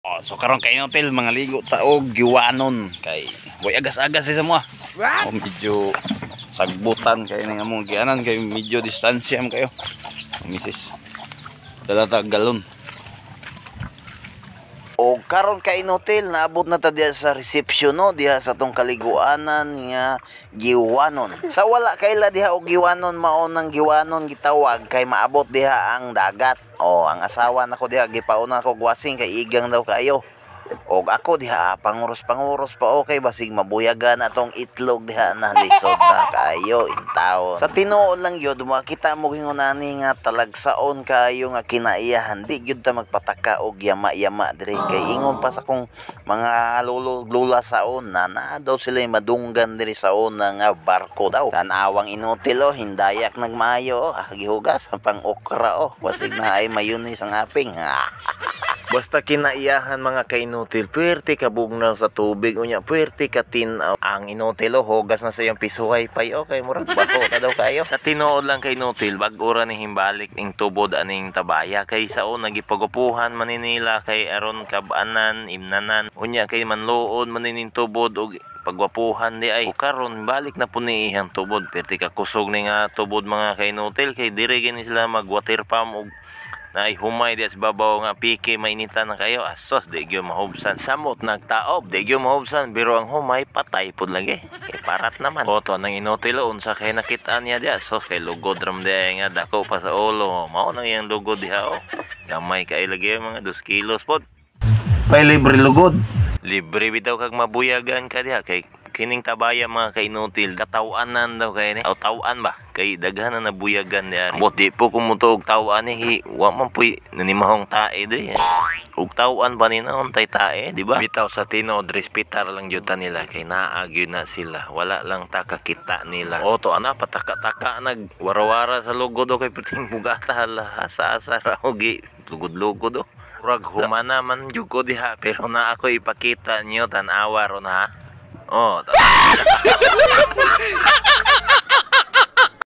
Oh, so karon kay hotel mga ligo taog giwanon kay way agas-agas sa mo. Oh, medyo sagbutan kay ning among gianan kay medyo distansya am kayo. Misis. Dala ta galon. O karon kay hotel naabot na ta diha sa reception no diha sa tong kaliguanan nga giwanon. Sa wala kayla diha og giwanon mao nang giwanon gitawag kay maabot diha ang dagat. O ang asawa nako diha gipauna ko gwasing kay igang daw kayo. Og ako diha panguros pa okay basig mabuyagan atong itlog diha na lisod na kayo intawon. Sa tinuod lang yun makita mo gingunani nga talagsaon kayo nga kinaiyahan di gyud ta magpataka og yama-yama diri kay ingon pa sa kong mga lula saon na daw sila madunggan diri saon nga barko daw. Tanawang inutil hindayak nagmaayo gihugas pang okra basig na ay mayunis ang aping. Basta kinaiyahan mga kainutil, puwerte ka bugnaw sa tubig, unya puwerte ka tinaw. Ang inutil hogas na sa iyong pisuhay pay, okay, murag bato na daw kayo. Sa tinuod lang kay inutil, bag-ura ni himbalik ning tubod aning tabaya, kay sao nagipagupuhan maninila kay aron kabanan, imnanan, unya kay manluod manining tubod og pagwapuhan di ay karon balik na puni ihang tubod, puwerte ka kusog ni nga tubod mga kainutil, kay dire gini sila mag-water pump og na ay humay di as babaw nga piki mainitan na kayo asos di gyo mahubsan samot nagtaob di gyo mahubsan biro ang humay patay pud lagi kay parat naman oto nang inutilo unsa kay nakitaan niya di asos kay lugod ram di nga dako pa sa ulo mao nang iyang lugod diha gamay kay lagi mga 2 kilos pod pay libre lugod libre bitaw kag mabuyagan ka diha kay kining tabaya mga kainutil katawanan daw kay ni o tawan ba kay daghan na nabuyagan diyan mo di po kumuto og tawan ni wa man puy nanimahong tae di og tawan pa ni naon tay tae di ba bitaw sa tinuod respetar lang jud nila kay naagyo na sila wala lang takakita nila o to ana pataka-taka nag warawara sa lugod o kay puting bugata asa ra og lugod-lugod murag humana man jud ko diha pero na ako ipakita niyo tan-awa ron ha. Oh,